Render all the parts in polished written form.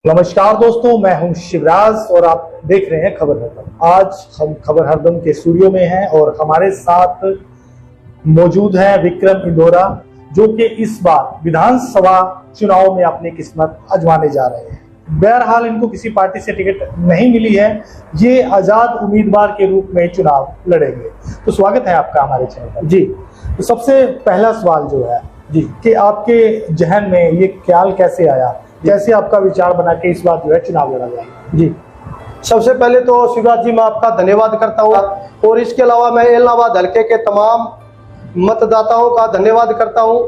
नमस्कार दोस्तों, मैं हूं शिवराज और आप देख रहे हैं खबर हरदम। आज हम खबर हरदम के स्टूडियो में हैं और हमारे साथ मौजूद है विक्रम इंदौरा, जो कि इस बार विधानसभा चुनाव में अपनी किस्मत आजमाने जा रहे हैं। बहरहाल इनको किसी पार्टी से टिकट नहीं मिली है, ये आजाद उम्मीदवार के रूप में चुनाव लड़ेंगे। तो स्वागत है आपका हमारे चैनल पर। जी, तो सबसे पहला सवाल जो है जी कि आपके जहन में ये ख्याल कैसे आया, कैसे आपका विचार बना के इस बार जो है चुनाव लड़ा जाए? जी, सबसे पहले तो शिवराज जी मैं आपका धन्यवाद करता हूं और इसके अलावा मैं इलाहाबाद हल्के के तमाम मतदाताओं का धन्यवाद करता हूं,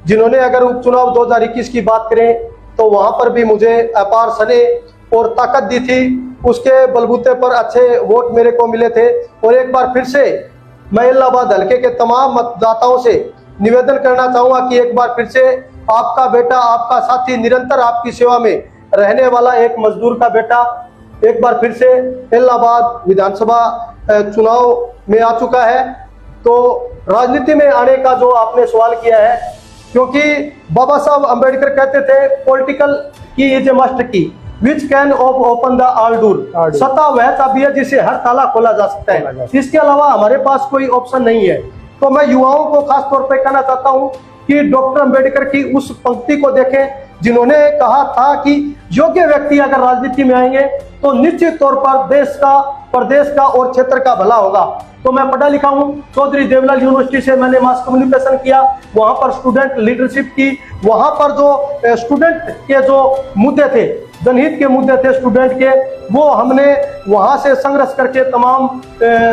जिन्होंने अगर उपचुनाव 2021 की बात करें तो वहां पर भी मुझे अपार स्नेह और ताकत दी थी। उसके बलबूते पर अच्छे वोट मेरे को मिले थे और एक बार फिर से मैं इलाहाबाद हल्के के तमाम मतदाताओं से निवेदन करना चाहूंगा कि एक बार फिर से आपका बेटा, आपका साथी, निरंतर आपकी सेवा में रहने वाला एक मजदूर का बेटा एक बार फिर से इलाहाबाद विधानसभा चुनाव में आ चुका है। तो राजनीति में आने का जो आपने सवाल किया है, क्योंकि बाबा साहब अंबेडकर कहते थे पॉलिटिकल की इज ए मास्टर की which can open the all door. सत्ता वह चाबी है जिसे हर ताला खोला जा सकता है, इसके अलावा हमारे पास कोई ऑप्शन नहीं है। तो मैं युवाओं को खास तौर पर कहना चाहता हूं कि डॉक्टर अंबेडकर की उस पंक्ति को देखें जिन्होंने कहा था कि योग्य व्यक्ति अगर राजनीति में आएंगे तो निश्चित तौर पर देश का, प्रदेश का और क्षेत्र का भला होगा। तो मैं पढ़ा लिखा हूं, चौधरी देवलाल यूनिवर्सिटी से मैंने मास कम्युनिकेशन किया, वहां पर स्टूडेंट लीडरशिप की, वहां पर जो स्टूडेंट के जो मुद्दे थे, जनहित के मुद्दे थे स्टूडेंट के, वो हमने वहां से संघर्ष करके तमाम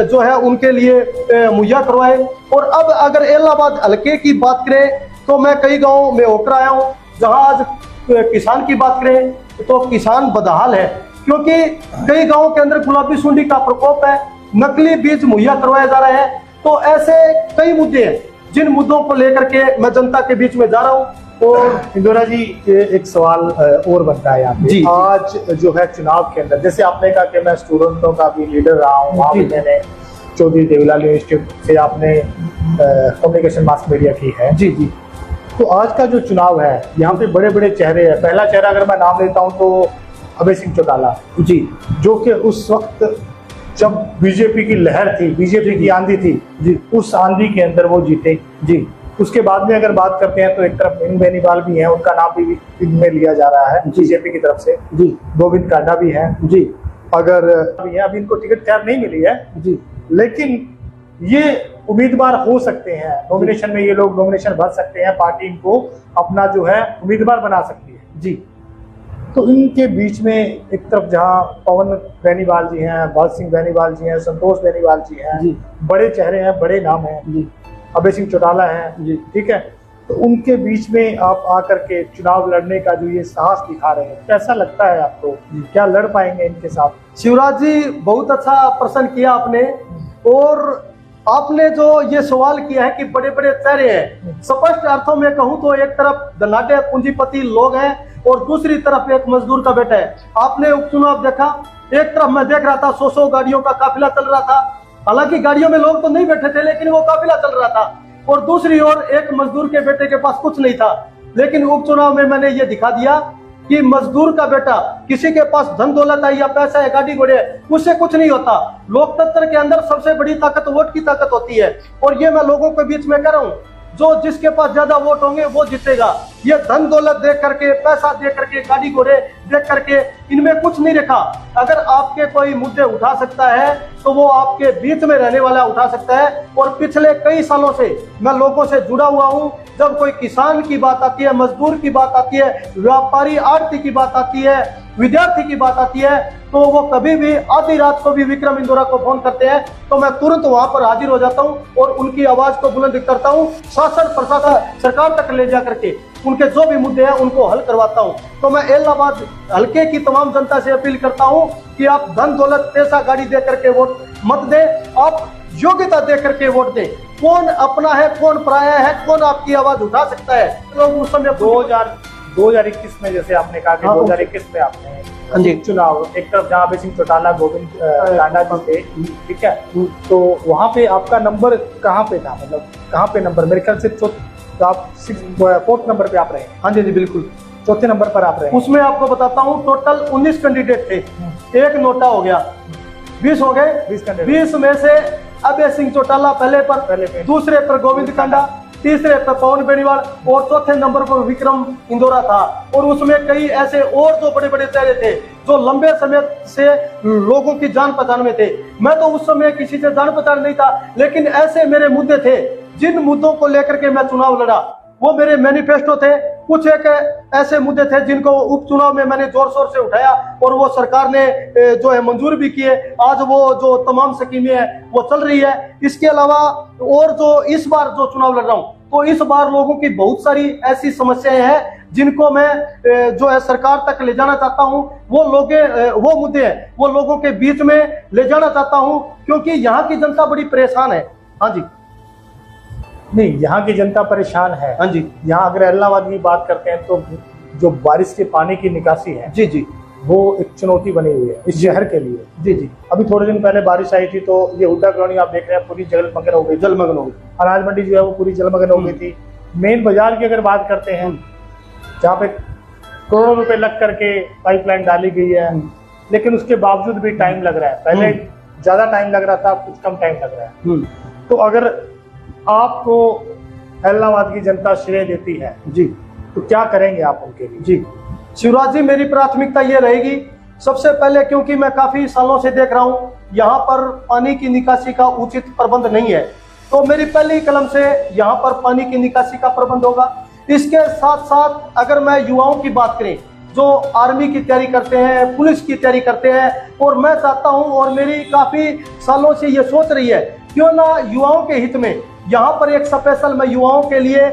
जो है उनके लिए मुहैया करवाए। और अब अगर इलाहाबाद हल्के की बात करें तो मैं कई गांवों में होकर आया हूं, जहां आज किसान की बात करें तो किसान बदहाल है, क्योंकि कई गांवों के अंदर गुलाबी सुंडी का प्रकोप है, नकली बीज मुहैया करवाया जा रहा है। तो ऐसे कई मुद्दे हैं जिन मुद्दों को लेकर के मैं जनता के बीच में जा रहा हूं। और इंदौरा जी, एक सवाल और बनता है यहाँ पे। आज जो है चुनाव के अंदर, जैसे आपने कहा कि मैं स्टूडेंटों का भी लीडर रहा हूँ, वहाँ भी मैंने चौधरी देवलाल यूनिवर्सिटी से आपने कम्युनिकेशन मास मीडिया की है। जी जी, तो आज का जो चुनाव है यहाँ पे बड़े बड़े चेहरे हैं। पहला चेहरा अगर मैं नाम लेता हूँ तो अभय सिंह चौटाला जी, जो कि उस वक्त जब बीजेपी की लहर थी, बीजेपी की आंधी थी जी, उस आंधी के अंदर वो जीते जी। उसके बाद में अगर बात करते हैं तो एक तरफ इन बेनीवाल भी हैं, उनका नाम भी इनमें लिया जा रहा है बीजेपी की तरफ से जी। गोविंद कांडा भी हैं जी, अगर अभी इनको टिकट खैर नहीं मिली है जी, लेकिन ये उम्मीदवार हो सकते हैं। नॉमिनेशन में ये लोग नॉमिनेशन भर सकते हैं, पार्टी इनको अपना जो है उम्मीदवार बना सकती है जी। तो इनके बीच में एक तरफ जहां पवन बेनीवाल जी हैं, भगत सिंह बेनीवाल जी हैं, संतोष बेनीवाल जी हैं, बड़े चेहरे हैं, बड़े नाम हैं जी, अभय सिंह चौटाला हैं जी, ठीक है। तो उनके बीच में आप आकर के चुनाव लड़ने का जो ये साहस दिखा रहे हैं, कैसा लगता है आपको? क्या लड़ पाएंगे इनके साथ? शिवराज जी, बहुत अच्छा प्रश्न किया आपने, और आपने जो ये सवाल किया है कि बड़े बड़े चेहरे हैं, स्पष्ट अर्थों में कहूं तो एक तरफ धनाढ्य पूंजीपति लोग हैं और दूसरी तरफ एक मजदूर का बेटा है। आपने उपचुनाव देखा, एक तरफ मैं देख रहा था 100 गाड़ियों का काफिला चल रहा था, हालांकि गाड़ियों में लोग तो नहीं बैठे थे लेकिन वो काफिला चल रहा था, और दूसरी ओर एक मजदूर के बेटे के पास कुछ नहीं था। लेकिन उपचुनाव में मैंने ये दिखा दिया कि मजदूर का बेटा, किसी के पास धन दौलत है या पैसा है, गाड़ी घोड़े है, उससे कुछ नहीं होता। लोकतंत्र के अंदर सबसे बड़ी ताकत वोट की ताकत होती है, और ये मैं लोगों के बीच में कह रहा हूँ, जो जिसके पास ज्यादा वोट होंगे वो जीतेगा। ये धन दौलत देख करके, पैसा देख करके, गाड़ी घोड़े देख करके, इनमें कुछ नहीं रखा। अगर आपके कोई मुद्दे उठा सकता है तो वो आपके बीच में रहने वाला उठा सकता है। और पिछले कई सालों से मैं लोगों से जुड़ा हुआ हूँ। जब कोई किसान की बात आती है, मजदूर की बात आती है, व्यापारी आढ़ती की बात आती है, विद्यार्थी की बात आती है, तो वो कभी भी आधी रात को भी विक्रम इंदौरा को फोन करते हैं तो मैं तुरंत वहां पर हाजिर हो जाता हूं और उनकी आवाज को बुलंद करता हूं, शासन प्रशासन सरकार तक ले जा करके उनके जो भी मुद्दे हैं उनको हल करवाता हूं। तो मैं इलाहाबाद हल्के की तमाम जनता से अपील करता हूं कि आप धन दौलत, पैसा, गाड़ी दे करके वोट मत दें, आप योग्यता दे करके वोट दें। कौन अपना है, कौन पराया है, कौन आपकी आवाज उठा सकता है। लोग उस समय 2021 में, जैसे आपने कहा कि 2021 में आपने चुनाव, एक तरफ जहाँ अभय सिंह चौटाला, गोविंद कांडा जी थे, ठीक है, तो वहाँ पे आपका नंबर कहाँ पे था? मतलब कहाँ पे नंबर? मेरे ख्याल से तो आप 4th नंबर पे आप रहे। हाँ जी, बिल्कुल। चौथे नंबर पर आप रहे। उसमें आपको बताता हूँ टोटल 19 कैंडिडेट थे, एक नोटा हो गया, 20 हो गए। 20 में से अभय सिंह चौटाला पहले पर, दूसरे पर गोविंद कांडा, तीसरे पर पवन बेनीवाल और चौथे नंबर पर विक्रम इंदौरा था। और उसमें कई ऐसे और जो बड़े बड़े चेहरे थे जो लंबे समय से लोगों की जान पहचान में थे। मैं तो उस समय किसी से जान पहचान नहीं था, लेकिन ऐसे मेरे मुद्दे थे जिन मुद्दों को लेकर के मैं चुनाव लड़ा, वो मेरे मैनिफेस्टो थे। कुछ एक ऐसे मुद्दे थे जिनको उपचुनाव में मैंने जोर शोर से उठाया और वो सरकार ने जो है मंजूर भी किए। आज वो जो तमाम स्कीमें हैं वो चल रही है। इसके अलावा और जो इस बार जो चुनाव लड़ रहा हूँ, तो इस बार लोगों की बहुत सारी ऐसी समस्याएं हैं जिनको मैं जो है सरकार तक ले जाना चाहता हूँ। वो मुद्दे हैं वो लोगों के बीच में ले जाना चाहता हूँ, क्योंकि यहाँ की जनता बड़ी परेशान है। हाँ जी, नहीं, यहाँ की जनता परेशान है। हाँ जी, यहाँ अगर इलाहाबाद की बात करते हैं तो जो बारिश के पानी की निकासी है जी जी, वो एक चुनौती बनी हुई है इस शहर के लिए। जी जी, अभी थोड़े दिन पहले बारिश आई थी तो ये हुड्डा कॉलोनी आप देख रहे हैं पूरी जलमग्न हो गई, जलमग्न हो गई। अनाज मंडी जो है वो पूरी जलमग्न हो गई थी। मेन बाजार की अगर बात करते हैं जहाँ पे करोड़ों रुपए लग करके पाइपलाइन डाली गई है, लेकिन उसके बावजूद भी टाइम लग रहा है। पहले ज्यादा टाइम लग रहा था, अब कुछ कम टाइम लग रहा है। तो अगर आपको इलाहाबाद की जनता श्रेय देती है जी, तो क्या करेंगे आप उनके लिए? जी शिवराज जी, मेरी प्राथमिकता ये रहेगी सबसे पहले, क्योंकि मैं काफी सालों से देख रहा हूँ यहाँ पर पानी की निकासी का उचित प्रबंध नहीं है, तो मेरी पहली कलम से यहाँ पर पानी की निकासी का प्रबंध होगा। इसके साथ साथ अगर मैं युवाओं की बात करें जो आर्मी की तैयारी करते हैं, पुलिस की तैयारी करते हैं, और मैं चाहता हूं और मेरी काफी सालों से ये सोच रही है क्यों ना युवाओं के हित में यहाँ पर एक स्पेशल मैं युवाओं के लिए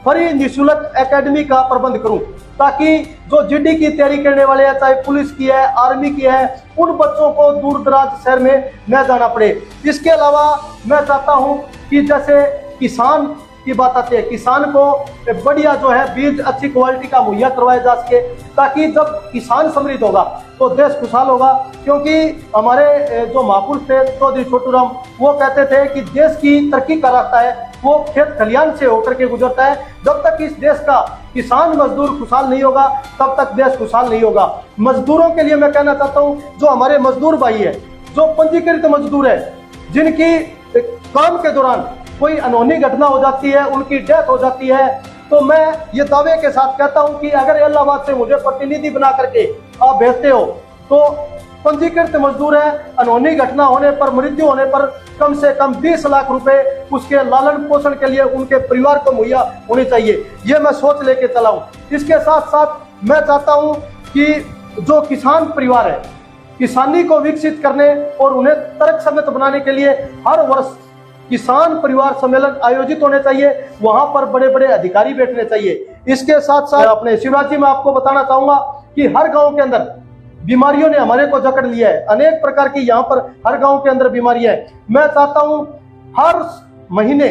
फ्री निःशुल्क एकेडमी का प्रबंध करूं, ताकि जो जीडी की तैयारी करने वाले हैं, चाहे पुलिस की है, आर्मी की है, उन बच्चों को दूर दराज शहर में न जाना पड़े। इसके अलावा मैं चाहता हूं कि जैसे किसान की बात आती है, किसान को बढ़िया जो है बीज अच्छी क्वालिटी का मुहैया करवाया जा सके, ताकि जब किसान समृद्ध होगा तो देश खुशहाल होगा। क्योंकि हमारे जो महापुरुष थे चौधरी छोटूराम, वो कहते थे कि देश की तरक्की का रास्ता है वो खेत खलियान से होकर के गुजरता है। जब तक इस देश का किसान मजदूर खुशहाल नहीं होगा तब तक देश खुशहाल नहीं होगा। मजदूरों के लिए मैं कहना चाहता हूँ, जो हमारे मजदूर भाई है, जो पंजीकृत मजदूर है, जिनकी काम के दौरान कोई अनहोनी घटना हो जाती है, उनकी डेथ हो जाती है, तो मैं ये दावे के साथ कहता हूं कि अगर इलाहाबाद से मुझे प्रतिनिधि बना करके आप भेजते हो तो पंजीकृत मजदूर है, अनहोनी घटना होने पर, मृत्यु होने पर कम से कम 20 लाख रुपए उसके लालन पोषण के लिए उनके परिवार को मुहैया होनी चाहिए। ये मैं सोच लेके चला हूं। इसके साथ साथ मैं चाहता हूं कि जो किसान परिवार है, किसानी को विकसित करने और उन्हें तर्कसंगत बनाने के लिए हर वर्ष किसान परिवार सम्मेलन आयोजित होने चाहिए, वहां पर बड़े बड़े अधिकारी बैठने चाहिए। इसके साथ साथ अपने शिवराज जी, मैं आपको बताना चाहूंगा कि हर गांव के अंदर बीमारियों ने हमारे को जकड़ लिया है, अनेक प्रकार की यहाँ पर हर गांव के अंदर बीमारियां है। मैं चाहता हूं हर महीने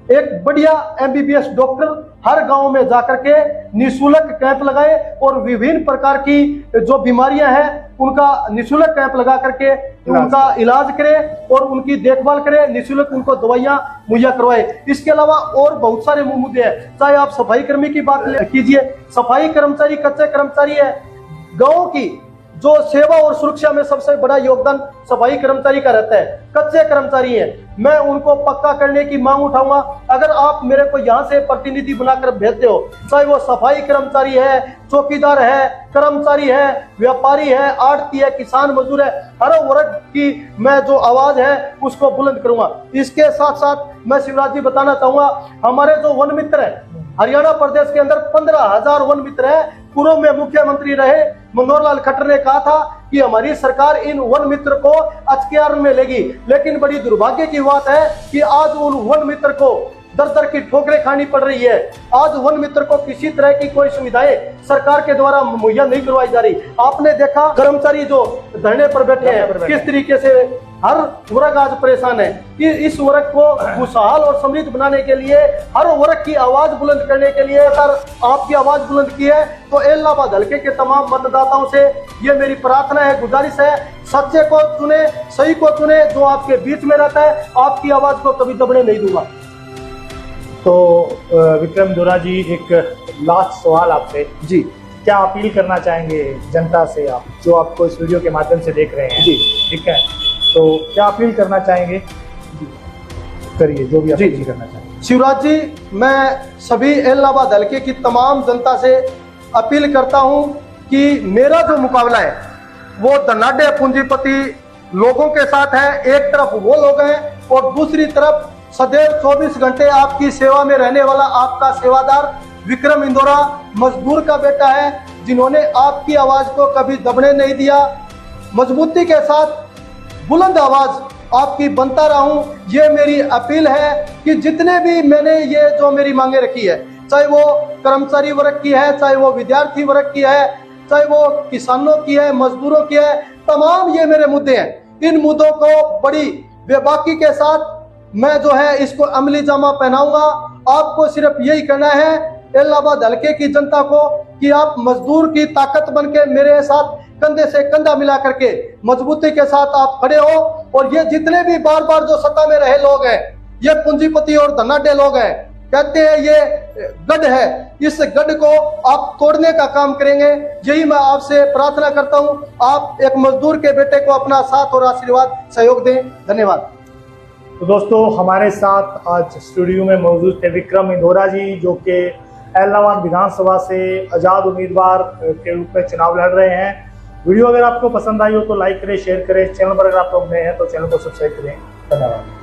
एक बढ़िया एमबीबीएस डॉक्टर हर गांव में जाकर के निःशुल्क कैंप लगाए और विभिन्न प्रकार की जो बीमारियां हैं उनका निःशुल्क कैंप लगा करके उनका इलाज करे और उनकी देखभाल करे, निःशुल्क उनको दवाइयां मुहैया करवाए। इसके अलावा और बहुत सारे मुद्दे हैं, चाहे आप सफाई कर्मी की बात कीजिए, सफाई कर्मचारी, कच्चे कर्मचारी है, गाँव की जो सेवा और सुरक्षा में सबसे बड़ा योगदान सफाई कर्मचारी का रहता है। कच्चे कर्मचारी हैं, मैं उनको पक्का करने की मांग उठाऊंगा। अगर आप मेरे को यहाँ से प्रतिनिधि बनाकर भेजते हो, चाहे वो सफाई कर्मचारी है, चौकीदार है, कर्मचारी है, व्यापारी है, आड़ती है, किसान मजदूर है, हर वर्ग की मैं जो आवाज है उसको बुलंद करूंगा। इसके साथ साथ मैं शिवराज जी बताना चाहूंगा, हमारे जो वन मित्र है हरियाणा प्रदेश के अंदर 15,000 वन मित्र है। पूर्व में मुख्यमंत्री रहे मनोहर लाल खट्टर ने कहा था कि हमारी सरकार इन वन मित्र को अख्तियार में लेगी, लेकिन बड़ी दुर्भाग्य की बात है कि आज उन वन मित्र को दर दर की ठोकरें खानी पड़ रही है। आज वन मित्र को किसी तरह की कोई सुविधाएं सरकार के द्वारा मुहैया नहीं करवाई जा रही। आपने देखा कर्मचारी जो धरने पर बैठे हैं किस तरीके से हर वर्ग आज परेशान है कि इस वर्ग को खुशहाल और समृद्ध बनाने के लिए, हर वर्ग की आवाज बुलंद करने के लिए अगर आपकी आवाज बुलंद की है तो इलाहाबाद हल्के के तमाम मतदाताओं से ये मेरी प्रार्थना है, गुजारिश है, सच्चे को चुने, सही को चुने, जो आपके बीच में रहता है। आपकी आवाज को कभी दबने नहीं दूंगा। तो विक्रम इंदौरा जी, एक लास्ट सवाल आपसे। जी क्या अपील करना चाहेंगे जनता से, आप जो आपको इस वीडियो के माध्यम से देख रहे हैं? जी ठीक है, तो क्या अपील करना चाहेंगे? करिए जो भी अपील करना चाहेंगे। शिवराज जी, मैं सभी इलाहाबाद हल्के की तमाम जनता से अपील करता हूं कि मेरा जो मुकाबला है वो धनाढ्य पूंजीपति लोगों के साथ है। एक तरफ वो लोग हैं और दूसरी तरफ सदैव 24 घंटे आपकी सेवा में रहने वाला आपका सेवादार विक्रम इंदौरा, मजदूर का बेटा है, जिन्होंने आपकी आवाज को कभी दबने नहीं दिया। मजबूती के साथ बुलंद आवाज आपकी बनता रहूं, ये मेरी अपील है कि जितने भी मैंने ये जो मेरी मांगे रखी है, चाहे वो कर्मचारी वर्ग की है, चाहे वो विद्यार्थी वर्ग की है, चाहे वो किसानों की है, मजदूरों की है, तमाम ये मेरे मुद्दे हैं। इन मुद्दों को बड़ी बेबाकी के साथ मैं जो है इसको अमली जामा पहनाऊंगा। आपको सिर्फ यही कहना है इलाहाबाद हल्के की जनता को कि आप मजदूर की ताकत बन के मेरे साथ कंधे से कंधा मिला करके मजबूती के साथ आप खड़े हो। और ये जितने भी बार बार जो सत्ता में रहे लोग हैं, ये पूंजीपति और धनाढ्य लोग हैं, कहते हैं ये गढ़ है, इस गढ़ को आप तोड़ने का काम करेंगे। यही मैं आपसे प्रार्थना करता हूं, आप एक मजदूर के बेटे को अपना साथ और आशीर्वाद सहयोग दें। धन्यवाद। तो दोस्तों, हमारे साथ आज स्टूडियो में मौजूद थे विक्रम इंदौरा जी, जो कि इलाहाबाद विधानसभा से आजाद उम्मीदवार के रूप में चुनाव लड़ रहे हैं। वीडियो अगर आपको पसंद आई हो तो लाइक करें, शेयर करें। चैनल पर अगर आप लोग नए हैं तो चैनल को सब्सक्राइब करें। धन्यवाद।